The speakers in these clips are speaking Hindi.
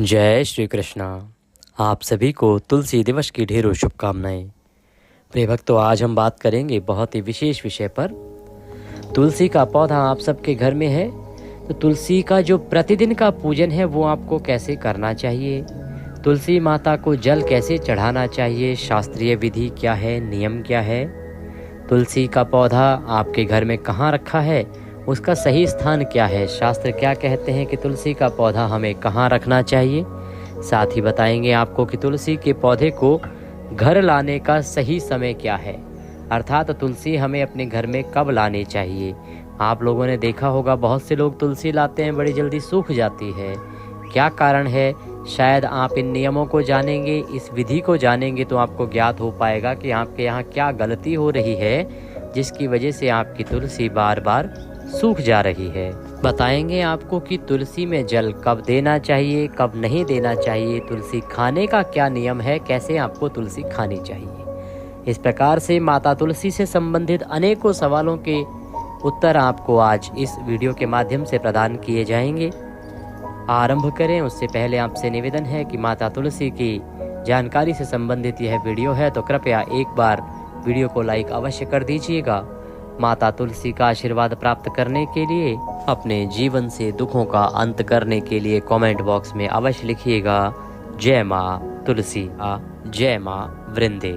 जय श्री कृष्णा। आप सभी को तुलसी दिवस की ढेरों शुभकामनाएं। प्रिय भक्तों, आज हम बात करेंगे बहुत ही विशेष विषय पर। तुलसी का पौधा आप सबके घर में है, तो तुलसी का जो प्रतिदिन का पूजन है वो आपको कैसे करना चाहिए, तुलसी माता को जल कैसे चढ़ाना चाहिए, शास्त्रीय विधि क्या है, नियम क्या है, तुलसी का पौधा आपके घर में कहाँ रखा है, उसका सही स्थान क्या है, शास्त्र क्या कहते हैं कि तुलसी का पौधा हमें कहाँ रखना चाहिए। साथ ही बताएंगे आपको कि तुलसी के पौधे को घर लाने का सही समय क्या है, अर्थात तुलसी हमें अपने घर में कब लानी चाहिए। आप लोगों ने देखा होगा बहुत से लोग तुलसी लाते हैं, बड़ी जल्दी सूख जाती है। क्या कारण है? शायद आप इन नियमों को जानेंगे, इस विधि को जानेंगे तो आपको ज्ञात हो पाएगा कि आपके यहाँ क्या गलती हो रही है जिसकी वजह से आपकी तुलसी बार बार सूख जा रही है। बताएंगे आपको कि तुलसी में जल कब देना चाहिए, कब नहीं देना चाहिए, तुलसी खाने का क्या नियम है, कैसे आपको तुलसी खानी चाहिए। इस प्रकार से माता तुलसी से संबंधित अनेकों सवालों के उत्तर आपको आज इस वीडियो के माध्यम से प्रदान किए जाएंगे। आरंभ करें उससे पहले आपसे निवेदन है कि माता तुलसी की जानकारी से संबंधित यह वीडियो है तो कृपया एक बार वीडियो को लाइक अवश्य कर दीजिएगा। माता तुलसी का आशीर्वाद प्राप्त करने के लिए, अपने जीवन से दुखों का अंत करने के लिए कमेंट बॉक्स में अवश्य लिखिएगा जय माँ तुलसी, जय माँ वृंदे।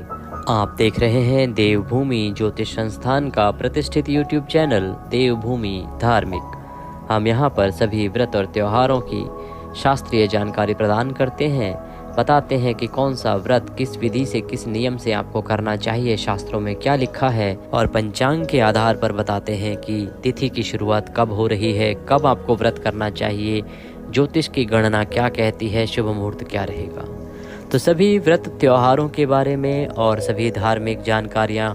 आप देख रहे हैं देवभूमि ज्योतिष संस्थान का प्रतिष्ठित यूट्यूब चैनल देवभूमि धार्मिक। हम यहाँ पर सभी व्रत और त्योहारों की शास्त्रीय जानकारी प्रदान करते हैं, बताते हैं कि कौन सा व्रत किस विधि से किस नियम से आपको करना चाहिए, शास्त्रों में क्या लिखा है, और पंचांग के आधार पर बताते हैं कि तिथि की शुरुआत कब हो रही है, कब आपको व्रत करना चाहिए, ज्योतिष की गणना क्या कहती है, शुभ मुहूर्त क्या रहेगा। तो सभी व्रत त्योहारों के बारे में और सभी धार्मिक जानकारियाँ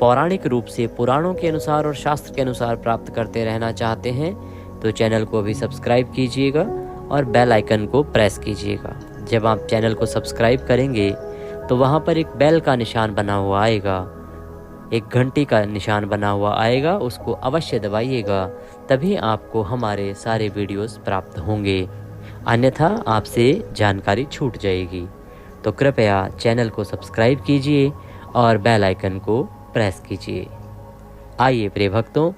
पौराणिक रूप से पुराणों के अनुसार और शास्त्र के अनुसार प्राप्त करते रहना चाहते हैं तो चैनल को भी सब्सक्राइब कीजिएगा और बेल आइकन को प्रेस कीजिएगा। जब आप चैनल को सब्सक्राइब करेंगे तो वहाँ पर एक बेल का निशान बना हुआ आएगा, एक घंटी का निशान बना हुआ आएगा, उसको अवश्य दबाइएगा, तभी आपको हमारे सारे वीडियोस प्राप्त होंगे, अन्यथा आपसे जानकारी छूट जाएगी। तो कृपया चैनल को सब्सक्राइब कीजिए और बेल आइकन को प्रेस कीजिए। आइए प्रिय भक्तों,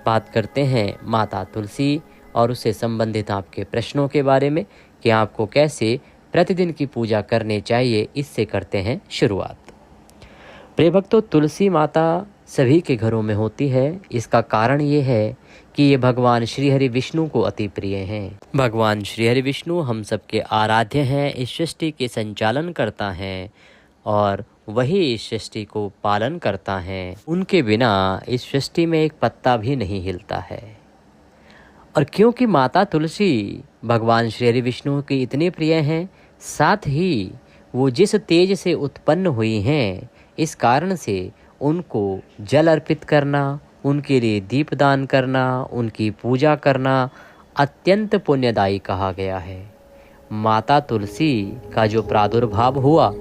बात करते हैं माता तुलसी और उससे संबंधित आपके प्रश्नों के बारे में कि आपको कैसे प्रतिदिन की पूजा करनी चाहिए। इससे करते हैं शुरुआत। प्रिय भक्तों, तुलसी माता सभी के घरों में होती है। इसका कारण ये है कि ये भगवान श्री हरि विष्णु को अति प्रिय हैं। भगवान श्री हरि विष्णु हम सबके आराध्य हैं, इस सृष्टि के संचालन करता है और वही इस सृष्टि को पालन करता है। उनके बिना इस सृष्टि में एक पत्ता भी नहीं हिलता है। और क्योंकि माता तुलसी भगवान श्री हरि विष्णु की इतने प्रिय हैं, साथ ही वो जिस तेज से उत्पन्न हुई हैं, इस कारण से उनको जल अर्पित करना, उनके लिए दीपदान करना, उनकी पूजा करना अत्यंत पुण्यदायी कहा गया है। माता तुलसी का जो प्रादुर्भाव हुआ,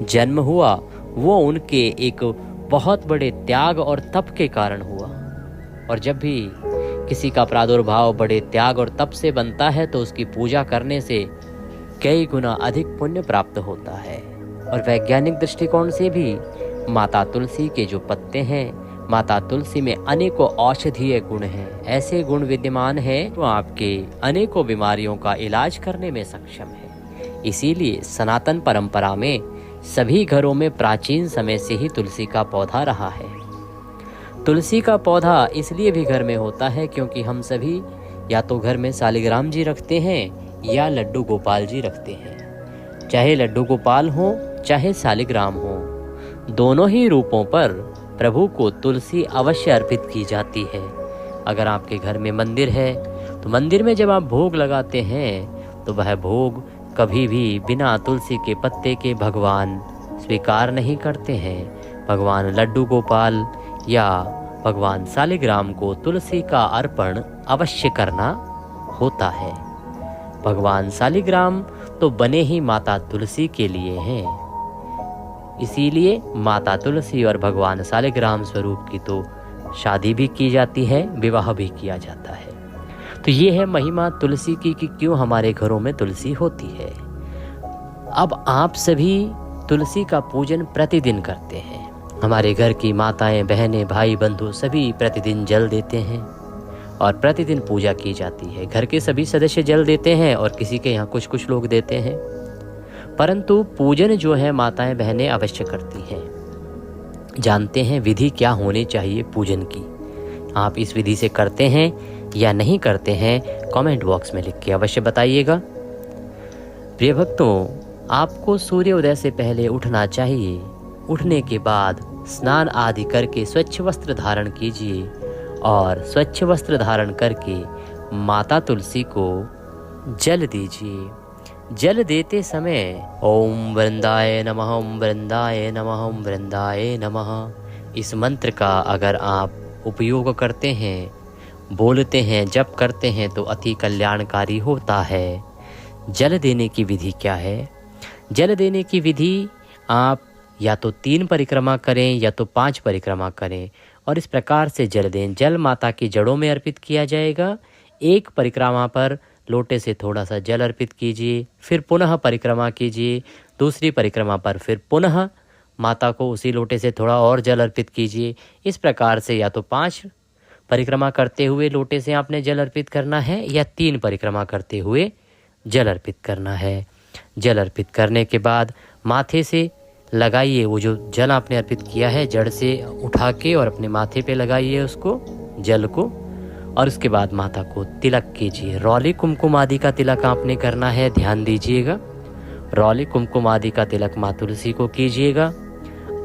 जन्म हुआ, वो उनके एक बहुत बड़े त्याग और तप के कारण हुआ। और जब भी किसी का प्रादुर्भाव बड़े त्याग और तप से बनता है तो उसकी पूजा करने से कई गुना अधिक पुण्य प्राप्त होता है। और वैज्ञानिक दृष्टिकोण से भी माता तुलसी के जो पत्ते हैं, माता तुलसी में अनेकों औषधीय गुण हैं, ऐसे गुण विद्यमान हैं जो आपके अनेकों बीमारियों का इलाज करने में सक्षम है। इसीलिए सनातन परंपरा में सभी घरों में प्राचीन समय से ही तुलसी का पौधा रहा है। तुलसी का पौधा इसलिए भी घर में होता है क्योंकि हम सभी या तो घर में शालिग्राम जी रखते हैं या लड्डू गोपाल जी रखते हैं। चाहे लड्डू गोपाल हो चाहे शालिग्राम हो, दोनों ही रूपों पर प्रभु को तुलसी अवश्य अर्पित की जाती है। अगर आपके घर में मंदिर है तो मंदिर में जब आप भोग लगाते हैं तो वह भोग कभी भी बिना तुलसी के पत्ते के भगवान स्वीकार नहीं करते हैं। भगवान लड्डू गोपाल या भगवान शालिग्राम को तुलसी का अर्पण अवश्य करना होता है। भगवान शालिग्राम तो बने ही माता तुलसी के लिए हैं, इसीलिए माता तुलसी और भगवान शालिग्राम स्वरूप की तो शादी भी की जाती है, विवाह भी किया जाता है। तो ये है महिमा तुलसी की कि क्यों हमारे घरों में तुलसी होती है। अब आप सभी तुलसी का पूजन प्रतिदिन करते हैं। हमारे घर की माताएं, बहनें, भाई, बंधु सभी प्रतिदिन जल देते हैं और प्रतिदिन पूजा की जाती है। घर के सभी सदस्य जल देते हैं और किसी के यहाँ कुछ कुछ लोग देते हैं, परंतु पूजन जो है माताएं बहनें अवश्य करती हैं। जानते हैं विधि क्या होनी चाहिए पूजन की। आप इस विधि से करते हैं या नहीं करते हैं, कमेंट बॉक्स में लिख के अवश्य बताइएगा। प्रिय भक्तों, आपको सूर्योदय से पहले उठना चाहिए। उठने के बाद स्नान आदि करके स्वच्छ वस्त्र धारण कीजिए और स्वच्छ वस्त्र धारण करके माता तुलसी को जल दीजिए। जल देते समय ओम वृंदाय नमः, ओम वृंदाय नमः, ओम वृंदाय नमः इस मंत्र का अगर आप उपयोग करते हैं, बोलते हैं, जप करते हैं तो अति कल्याणकारी होता है। जल देने की विधि क्या है? जल देने की विधि आप या तो 3 परिक्रमा करें या तो 5 परिक्रमा करें और इस प्रकार से जल दें। जल माता की जड़ों में अर्पित किया जाएगा। एक परिक्रमा पर लोटे से थोड़ा सा जल अर्पित कीजिए, फिर पुनः परिक्रमा कीजिए। दूसरी परिक्रमा पर फिर पुनः माता को उसी लोटे से थोड़ा और जल अर्पित कीजिए। इस प्रकार से या तो 5 परिक्रमा करते हुए लोटे से आपने जल अर्पित करना है या 3 परिक्रमा करते हुए जल अर्पित करना है। जल अर्पित करने के बाद माथे से लगाइए, वो जो जल आपने अर्पित किया है जड़ से उठा के और अपने माथे पे लगाइए उसको, जल को, और उसके बाद माता को तिलक कीजिए। रौली कुमकुम आदि का तिलक आपने करना है, ध्यान दीजिएगा। रौली कुमकुम आदि का तिलक माँ तुलसी को कीजिएगा।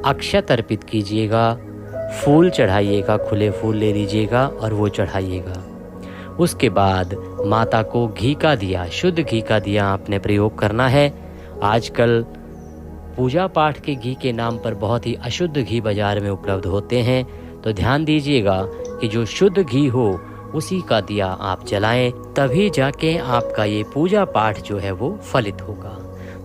अक्षत अर्पित कीजिएगा, फूल चढ़ाइएगा, खुले फूल ले लीजिएगा और वो चढ़ाइएगा। उसके बाद माता को घी का दिया, शुद्ध घी का दिया आपने प्रयोग करना है। आजकल पूजा पाठ के घी के नाम पर बहुत ही अशुद्ध घी बाजार में उपलब्ध होते हैं, तो ध्यान दीजिएगा कि जो शुद्ध घी हो उसी का दिया आप जलाएं, तभी जाके आपका ये पूजा पाठ जो है वो फलित होगा।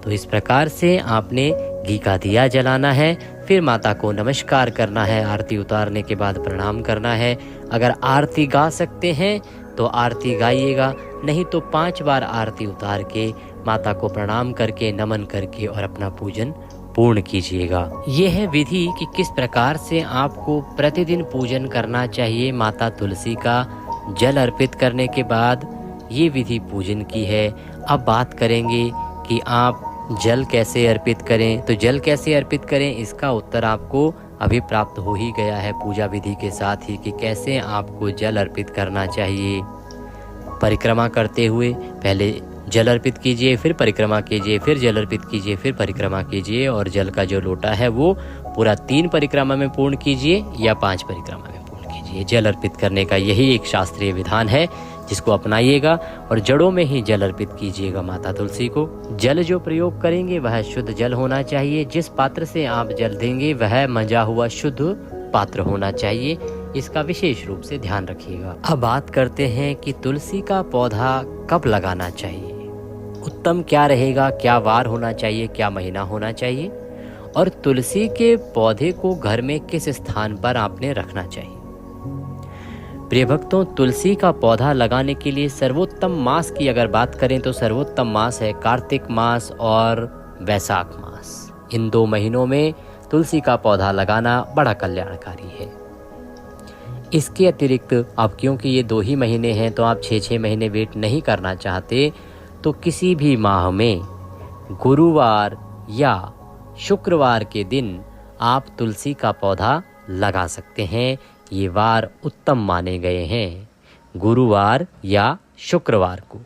तो इस प्रकार से आपने घी का दिया जलाना है। फिर माता को नमस्कार करना है, आरती उतारने के बाद प्रणाम करना है। अगर आरती गा सकते हैं तो आरती गाइएगा, नहीं तो 5 बार आरती उतार के माता को प्रणाम करके, नमन करके और अपना पूजन पूर्ण कीजिएगा। यह है विधि कि किस प्रकार से आपको प्रतिदिन पूजन करना चाहिए। माता तुलसी का जल अर्पित करने के बाद ये विधि पूजन की है। अब बात करेंगे कि आप जल कैसे अर्पित करें। तो जल कैसे अर्पित करें इसका उत्तर आपको अभी प्राप्त हो ही गया है पूजा विधि के साथ ही, कि कैसे आपको जल अर्पित करना चाहिए। परिक्रमा करते हुए पहले जल अर्पित कीजिए, फिर परिक्रमा कीजिए, फिर जल अर्पित कीजिए, फिर परिक्रमा कीजिए और जल का जो लोटा है वो पूरा 3 परिक्रमा में पूर्ण कीजिए या 5 परिक्रमा में पूर्ण कीजिए। जल अर्पित करने का यही एक शास्त्रीय विधान है जिसको अपनाइएगा और जड़ों में ही जल अर्पित कीजिएगा माता तुलसी को। जल जो प्रयोग करेंगे वह शुद्ध जल होना चाहिए। जिस पात्र से आप जल देंगे वह मंजा हुआ शुद्ध पात्र होना चाहिए, इसका विशेष रूप से ध्यान रखिएगा। अब बात करते हैं कि तुलसी का पौधा कब लगाना चाहिए, उत्तम क्या रहेगा, क्या वार होना चाहिए, क्या महीना होना चाहिए और तुलसी के पौधे को घर में किस स्थान पर आपने रखना चाहिए। प्रिय भक्तों, तुलसी का पौधा लगाने के लिए सर्वोत्तम मास की अगर बात करें तो सर्वोत्तम मास है कार्तिक मास और वैशाख मास। इन 2 महीनों में तुलसी का पौधा लगाना बड़ा कल्याणकारी है। इसके अतिरिक्त अब क्योंकि ये 2 ही महीने हैं तो आप 6-6 महीने वेट नहीं करना चाहते, तो किसी भी माह में गुरुवार या शुक्रवार के दिन आप तुलसी का पौधा लगा सकते हैं। ये वार उत्तम माने गए हैं, गुरुवार या शुक्रवार को।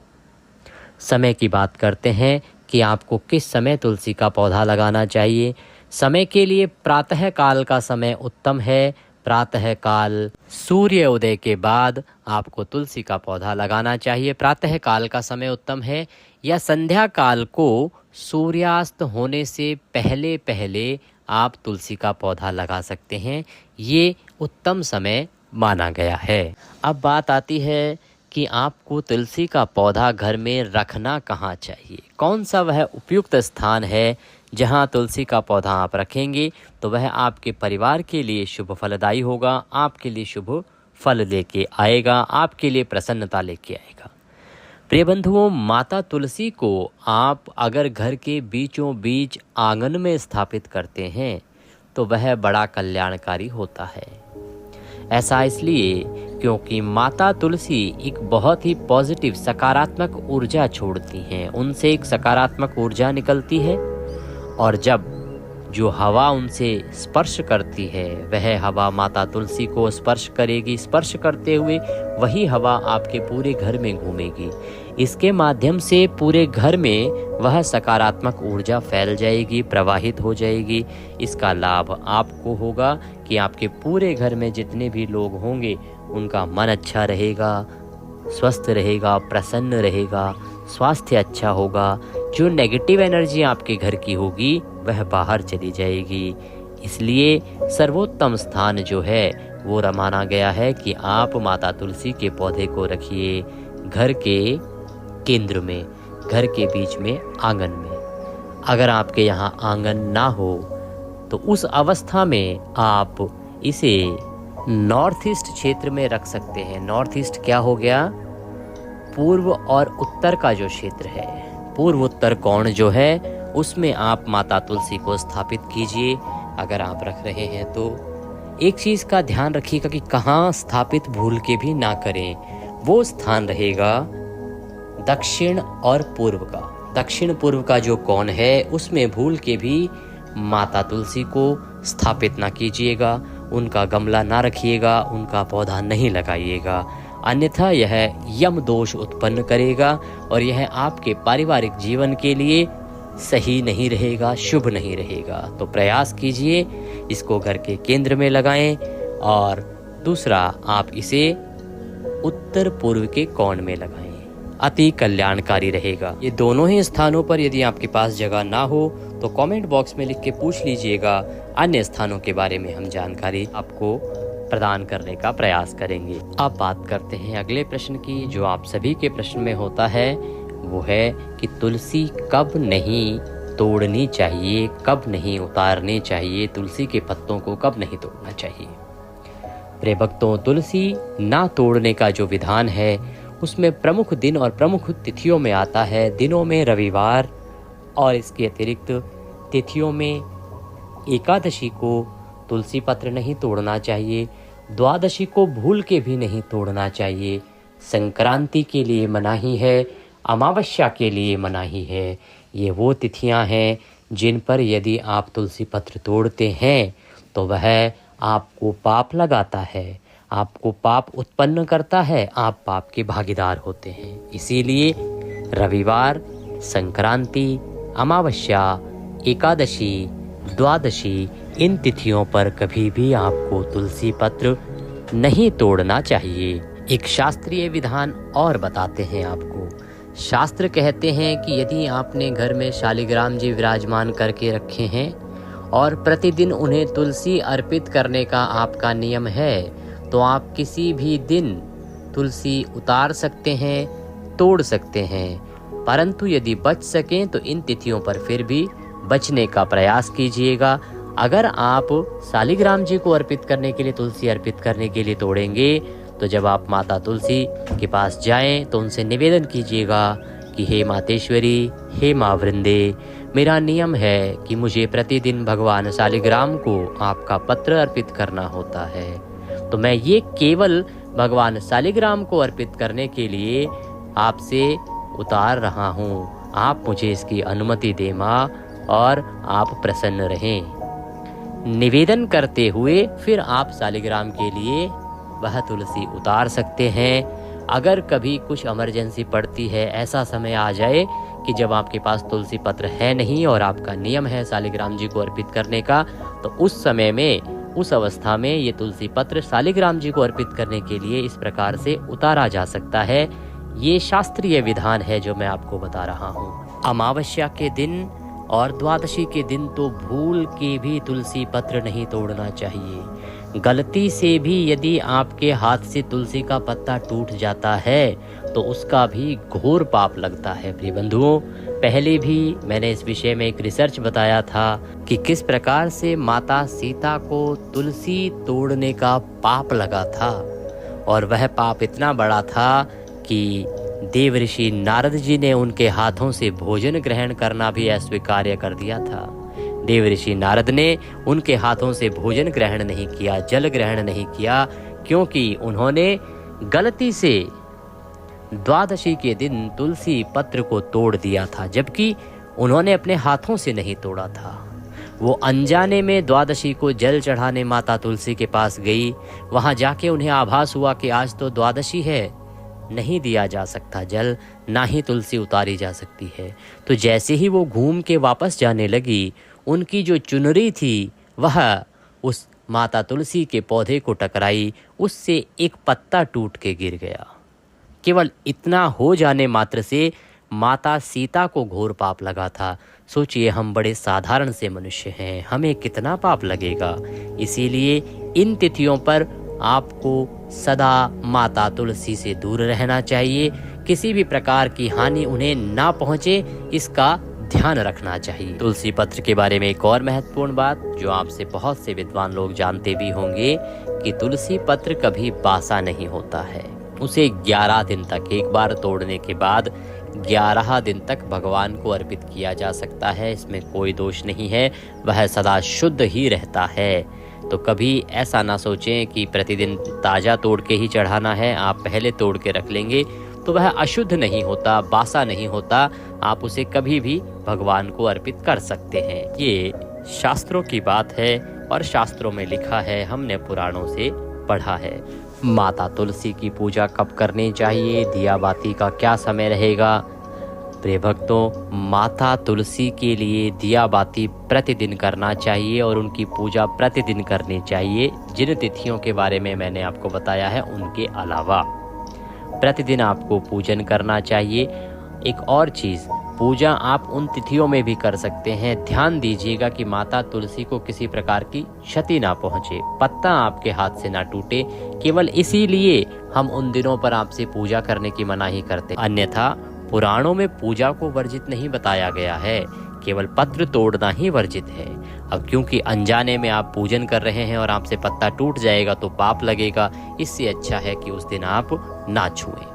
समय की बात करते हैं कि आपको किस समय तुलसी का पौधा लगाना चाहिए। समय के लिए प्रातः काल का समय उत्तम है। प्रातः काल सूर्य उदय के बाद आपको तुलसी का पौधा लगाना चाहिए, प्रातः काल का समय उत्तम है। या संध्या काल को सूर्यास्त होने से पहले पहले आप तुलसी का पौधा लगा सकते हैं, ये उत्तम समय माना गया है। अब बात आती है कि आपको तुलसी का पौधा घर में रखना कहाँ चाहिए, कौन सा वह उपयुक्त स्थान है जहाँ तुलसी का पौधा आप रखेंगे तो वह आपके परिवार के लिए शुभ फलदायी होगा, आपके लिए शुभ फल लेके आएगा, आपके लिए प्रसन्नता लेके आएगा। प्रिय बंधुओं, माता तुलसी को आप अगर घर के बीचों बीच आंगन में स्थापित करते हैं तो वह बड़ा कल्याणकारी होता है। ऐसा इसलिए क्योंकि माता तुलसी एक बहुत ही पॉजिटिव सकारात्मक ऊर्जा छोड़ती हैं, उनसे एक सकारात्मक ऊर्जा निकलती है और जब जो हवा उनसे स्पर्श करती है वह हवा माता तुलसी को स्पर्श करेगी। स्पर्श करते हुए वही हवा आपके पूरे घर में घूमेगी। इसके माध्यम से पूरे घर में वह सकारात्मक ऊर्जा फैल जाएगी, प्रवाहित हो जाएगी। इसका लाभ आपको होगा कि आपके पूरे घर में जितने भी लोग होंगे उनका मन अच्छा रहेगा, स्वस्थ रहेगा, प्रसन्न रहेगा, स्वास्थ्य अच्छा होगा। जो नेगेटिव एनर्जी आपके घर की होगी वह बाहर चली जाएगी। इसलिए सर्वोत्तम स्थान जो है वो माना गया है कि आप माता तुलसी के पौधे को रखिए घर के केंद्र में, घर के बीच में, आंगन में। अगर आपके यहाँ आंगन ना हो तो उस अवस्था में आप इसे नॉर्थ ईस्ट क्षेत्र में रख सकते हैं। नॉर्थ ईस्ट क्या हो गया? पूर्व और उत्तर का जो क्षेत्र है, पूर्व उत्तर कोण जो है उसमें आप माता तुलसी को स्थापित कीजिए। अगर आप रख रहे हैं तो एक चीज़ का ध्यान रखिएगा कि कहाँ स्थापित भूल के भी ना करें। वो स्थान रहेगा दक्षिण और पूर्व का। दक्षिण पूर्व का जो कोण है उसमें भूल के भी माता तुलसी को स्थापित ना कीजिएगा, उनका गमला ना रखिएगा, उनका पौधा नहीं लगाइएगा, अन्यथा यह यम दोष उत्पन्न करेगा और यह आपके पारिवारिक जीवन के लिए सही नहीं रहेगा, शुभ नहीं रहेगा। तो प्रयास कीजिए इसको घर के केंद्र में लगाएं और दूसरा आप इसे उत्तर पूर्व के कोण में लगाएं, अति कल्याणकारी रहेगा। ये दोनों ही स्थानों पर यदि आपके पास जगह ना हो तो कमेंट बॉक्स में लिख के पूछ लीजिएगा, अन्य स्थानों के बारे में हम जानकारी आपको प्रदान करने का प्रयास करेंगे। अब बात करते हैं अगले प्रश्न की, जो आप सभी के प्रश्न में होता है, वो है कि तुलसी कब नहीं तोड़नी चाहिए, कब नहीं उतारनी चाहिए, तुलसी के पत्तों को कब नहीं तोड़ना चाहिए। प्रिय भक्तों, तुलसी ना तोड़ने का जो विधान है उसमें प्रमुख दिन और प्रमुख तिथियों में आता है। दिनों में रविवार और इसके अतिरिक्त तिथियों में एकादशी को तुलसी पत्र नहीं तोड़ना चाहिए, द्वादशी को भूल के भी नहीं तोड़ना चाहिए, संक्रांति के लिए मनाही है, अमावस्या के लिए मनाही है। ये वो तिथियां हैं जिन पर यदि आप तुलसी पत्र तोड़ते हैं तो वह आपको पाप लगाता है, आपको पाप उत्पन्न करता है, आप पाप के भागीदार होते हैं। इसीलिए रविवार, संक्रांति, अमावस्या, एकादशी, द्वादशी, इन तिथियों पर कभी भी आपको तुलसी पत्र नहीं तोड़ना चाहिए। एक शास्त्रीय विधान और बताते हैं आपको। शास्त्र कहते हैं कि यदि आपने घर में शालिग्राम जी विराजमान करके रखे हैं और प्रतिदिन उन्हें तुलसी अर्पित करने का आपका नियम है तो आप किसी भी दिन तुलसी उतार सकते हैं, तोड़ सकते हैं, परंतु यदि बच सकें तो इन तिथियों पर फिर भी बचने का प्रयास कीजिएगा। अगर आप शालिग्राम जी को अर्पित करने के लिए, तुलसी अर्पित करने के लिए तोड़ेंगे तो जब आप माता तुलसी के पास जाएं तो उनसे निवेदन कीजिएगा कि हे मातेश्वरी, हे माँ वृंदे, मेरा नियम है कि मुझे प्रतिदिन भगवान शालिग्राम को आपका पत्र अर्पित करना होता है, तो मैं ये केवल भगवान शालिग्राम को अर्पित करने के लिए आपसे उतार रहा हूँ। आप मुझे इसकी अनुमति दें माँ और आप प्रसन्न रहें। निवेदन करते हुए फिर आप शालिग्राम के लिए वह तुलसी उतार सकते हैं। अगर कभी कुछ इमरजेंसी पड़ती है, ऐसा समय आ जाए कि जब आपके पास तुलसी पत्र है नहीं और आपका नियम है शालिग्राम जी को अर्पित करने का, तो उस समय में, उस अवस्था में ये तुलसी पत्र शालिग्राम जी को अर्पित करने के लिए इस प्रकार से उतारा जा सकता है। ये शास्त्रीय विधान है जो मैं आपको बता रहा हूँ। अमावस्या के दिन और द्वादशी के दिन तो भूल के भी तुलसी पत्र नहीं तोड़ना चाहिए। गलती से भी यदि आपके हाथ से तुलसी का पत्ता टूट जाता है तो उसका भी घोर पाप लगता है। प्रिय बंधुओं, पहले भी मैंने इस विषय में एक रिसर्च बताया था कि किस प्रकार से माता सीता को तुलसी तोड़ने का पाप लगा था और वह पाप इतना बड़ा था कि देवऋषि नारद जी ने उनके हाथों से भोजन ग्रहण करना भी अस्वीकार्य कर दिया था। देवऋषि नारद ने उनके हाथों से भोजन ग्रहण नहीं किया, जल ग्रहण नहीं किया, क्योंकि उन्होंने गलती से द्वादशी के दिन तुलसी पत्र को तोड़ दिया था, जबकि उन्होंने अपने हाथों से नहीं तोड़ा था। वो अनजाने में द्वादशी को जल चढ़ाने माता तुलसी के पास गई। वहां जाके उन्हें आभास हुआ कि आज तो द्वादशी है, नहीं दिया जा सकता जल, ना ही तुलसी उतारी जा सकती है। तो जैसे ही वो घूम के वापस जाने लगी, उनकी जो चुनरी थी वह उस माता तुलसी के पौधे को टकराई, उससे एक पत्ता टूट के गिर गया। केवल इतना हो जाने मात्र से माता सीता को घोर पाप लगा था। सोचिए, हम बड़े साधारण से मनुष्य हैं, हमें कितना पाप लगेगा। इसीलिए इन तिथियों पर आपको सदा माता तुलसी से दूर रहना चाहिए। किसी भी प्रकार की हानि उन्हें ना पहुंचे, इसका ध्यान रखना चाहिए। तुलसी पत्र के बारे में एक और महत्वपूर्ण बात जो आपसे बहुत से विद्वान लोग जानते भी होंगे कि तुलसी पत्र कभी बासा नहीं होता है। उसे 11 दिन तक, एक बार तोड़ने के बाद 11 दिन तक भगवान को अर्पित किया जा सकता है। इसमें कोई दोष नहीं है, वह सदा शुद्ध ही रहता है। तो कभी ऐसा ना सोचें कि प्रतिदिन ताज़ा तोड़ के ही चढ़ाना है। आप पहले तोड़ के रख लेंगे तो वह अशुद्ध नहीं होता, बासा नहीं होता। आप उसे कभी भी भगवान को अर्पित कर सकते हैं। ये शास्त्रों की बात है और शास्त्रों में लिखा है, हमने पुराणों से पढ़ा है। माता तुलसी की पूजा कब करनी चाहिए, दिया बाती का क्या समय रहेगा? प्रिय भक्तों, माता तुलसी के लिए दिया बाती प्रतिदिन करना चाहिए और उनकी पूजा प्रतिदिन करनी चाहिए। जिन तिथियों के बारे में मैंने आपको बताया है उनके अलावा प्रतिदिन आपको पूजन करना चाहिए। एक और चीज़, पूजा आप उन तिथियों में भी कर सकते हैं। ध्यान दीजिएगा कि माता तुलसी को किसी प्रकार की क्षति ना पहुंचे, पत्ता आपके हाथ से ना टूटे। केवल इसीलिए हम उन दिनों पर आपसे पूजा करने की मनाही करते, अन्यथा पुराणों में पूजा को वर्जित नहीं बताया गया है, केवल पत्र तोड़ना ही वर्जित है। अब क्योंकि अनजाने में आप पूजन कर रहे हैं और आपसे पत्ता टूट जाएगा तो पाप लगेगा, इससे अच्छा है कि उस दिन आप ना छुएं।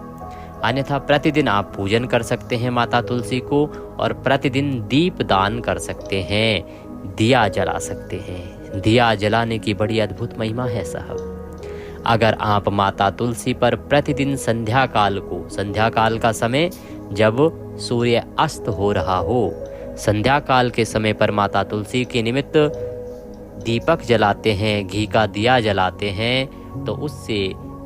अन्यथा प्रतिदिन आप पूजन कर सकते हैं माता तुलसी को और प्रतिदिन दीप दान कर सकते हैं, दिया जला सकते हैं। दिया जलाने की बड़ी अद्भुत महिमा है साहब। अगर आप माता तुलसी पर प्रतिदिन संध्या काल का समय जब सूर्य अस्त हो रहा हो, संध्या काल के समय पर माता तुलसी के निमित्त दीपक जलाते हैं, घी का दिया जलाते हैं, तो उससे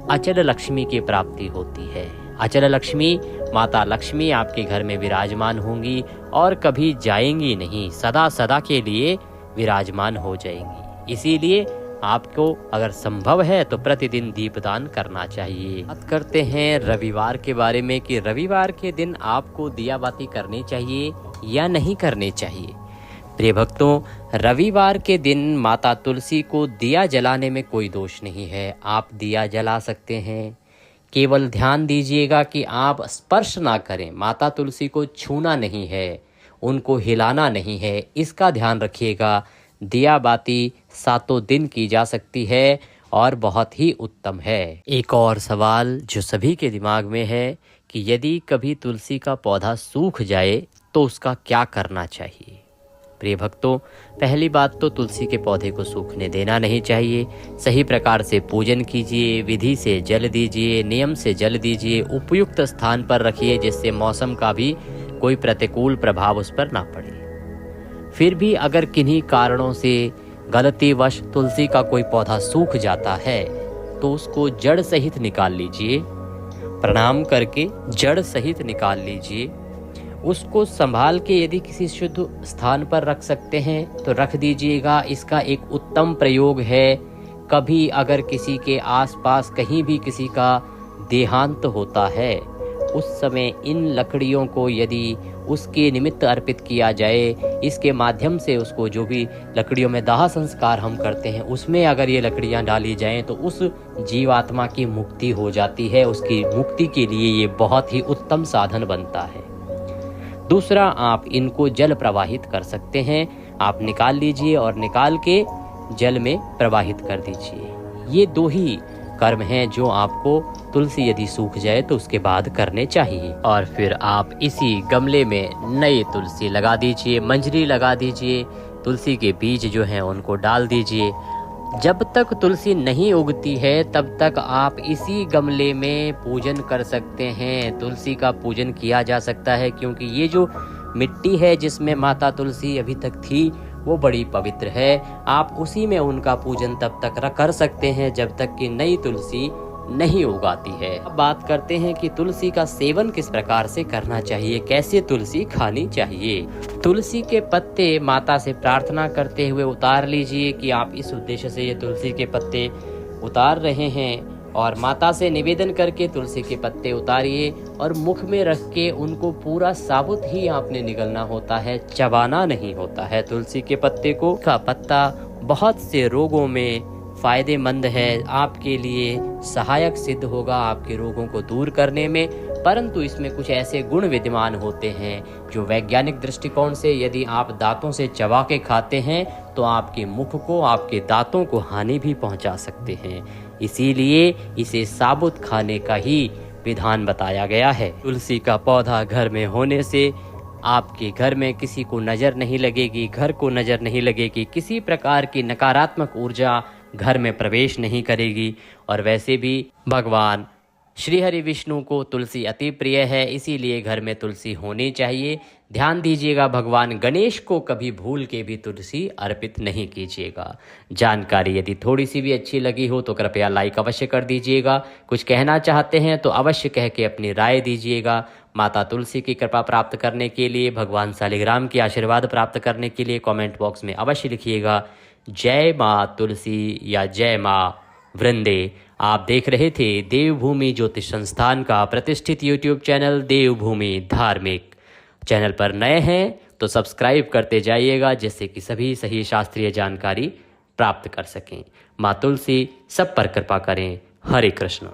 अचल लक्ष्मी की प्राप्ति होती है। अचल लक्ष्मी, माता लक्ष्मी आपके घर में विराजमान होंगी और कभी जाएंगी नहीं, सदा सदा के लिए विराजमान हो जाएंगी। इसीलिए आपको अगर संभव है तो प्रतिदिन दीपदान करना चाहिए। बात करते हैं रविवार के बारे में कि रविवार के दिन आपको दिया बाती करनी चाहिए या नहीं करनी चाहिए। प्रिय भक्तों, रविवार के दिन माता तुलसी को दिया जलाने में कोई दोष नहीं है, आप दिया जला सकते हैं। केवल ध्यान दीजिएगा कि आप स्पर्श ना करें, माता तुलसी को छूना नहीं है, उनको हिलाना नहीं है, इसका ध्यान रखिएगा। दिया बाती 7 दिन की जा सकती है और बहुत ही उत्तम है। एक और सवाल जो सभी के दिमाग में है कि यदि कभी तुलसी का पौधा सूख जाए तो उसका क्या करना चाहिए। प्रिय भक्तों, पहली बात तो तुलसी के पौधे को सूखने देना नहीं चाहिए। सही प्रकार से पूजन कीजिए, विधि से जल दीजिए, नियम से जल दीजिए, उपयुक्त स्थान पर रखिए जिससे मौसम का भी कोई प्रतिकूल प्रभाव उस पर ना पड़े। फिर भी अगर किन्हीं कारणों से गलतीवश तुलसी का कोई पौधा सूख जाता है तो उसको जड़ सहित निकाल लीजिए, प्रणाम करके जड़ सहित निकाल लीजिए। उसको संभाल के यदि किसी शुद्ध स्थान पर रख सकते हैं तो रख दीजिएगा, इसका एक उत्तम प्रयोग है। कभी अगर किसी के आसपास कहीं भी किसी का देहांत होता है, उस समय इन लकड़ियों को यदि उसके निमित्त अर्पित किया जाए, इसके माध्यम से उसको जो भी लकड़ियों में दाह संस्कार हम करते हैं उसमें अगर ये लकड़ियां डाली जाएं तो उस जीवात्मा की मुक्ति हो जाती है। उसकी मुक्ति के लिए ये बहुत ही उत्तम साधन बनता है। दूसरा, आप इनको जल प्रवाहित कर सकते हैं। आप निकाल लीजिए और निकाल के जल में प्रवाहित कर दीजिए। ये 2 ही कर्म हैं जो आपको तुलसी यदि सूख जाए तो उसके बाद करने चाहिए। और फिर आप इसी गमले में नई तुलसी लगा दीजिए, मंजरी लगा दीजिए, तुलसी के बीज जो हैं उनको डाल दीजिए। जब तक तुलसी नहीं उगती है तब तक आप इसी गमले में पूजन कर सकते हैं। तुलसी का पूजन किया जा सकता है क्योंकि ये जो मिट्टी है जिसमें माता तुलसी अभी तक थी वो बड़ी पवित्र है। आप उसी में उनका पूजन तब तक कर सकते हैं जब तक कि नई तुलसी नहीं उगाती है। अब बात करते हैं कि तुलसी का सेवन किस प्रकार से करना चाहिए, कैसे तुलसी खानी चाहिए। तुलसी के पत्ते माता से प्रार्थना करते हुए उतार लीजिए कि आप इस उद्देश्य से ये तुलसी के पत्ते उतार रहे हैं, और माता से निवेदन करके तुलसी के पत्ते उतारिए और मुख में रख के उनको पूरा साबुत ही आपने निगलना होता है, चबाना नहीं होता है तुलसी के पत्ते को। का पत्ता बहुत से रोगों में फ़ायदेमंद है, आपके लिए सहायक सिद्ध होगा आपके रोगों को दूर करने में। परंतु इसमें कुछ ऐसे गुण विद्यमान होते हैं जो वैज्ञानिक दृष्टिकोण से यदि आप दांतों से चबा के खाते हैं तो आपके मुख को, आपके दांतों को हानि भी पहुंचा सकते हैं। इसीलिए इसे साबुत खाने का ही विधान बताया गया है। तुलसी का पौधा घर में होने से आपके घर में किसी को नज़र नहीं लगेगी, घर को नज़र नहीं लगेगी, किसी प्रकार की नकारात्मक ऊर्जा घर में प्रवेश नहीं करेगी। और वैसे भी भगवान श्री हरि विष्णु को तुलसी अति प्रिय है, इसीलिए घर में तुलसी होनी चाहिए। ध्यान दीजिएगा, भगवान गणेश को कभी भूल के भी तुलसी अर्पित नहीं कीजिएगा। जानकारी यदि थोड़ी सी भी अच्छी लगी हो तो कृपया लाइक अवश्य कर दीजिएगा। कुछ कहना चाहते हैं तो अवश्य कह के अपनी राय दीजिएगा। माता तुलसी की कृपा प्राप्त करने के लिए, भगवान शालिग्राम की आशीर्वाद प्राप्त करने के लिए कमेंट बॉक्स में अवश्य लिखिएगा जय माँ तुलसी या जय माँ वृंदे। आप देख रहे थे देवभूमि ज्योतिष संस्थान का प्रतिष्ठित यूट्यूब चैनल देवभूमि धार्मिक। चैनल पर नए हैं तो सब्सक्राइब करते जाइएगा जिससे कि सभी सही शास्त्रीय जानकारी प्राप्त कर सकें। माँ तुलसी सब पर कृपा करें। हरे कृष्ण।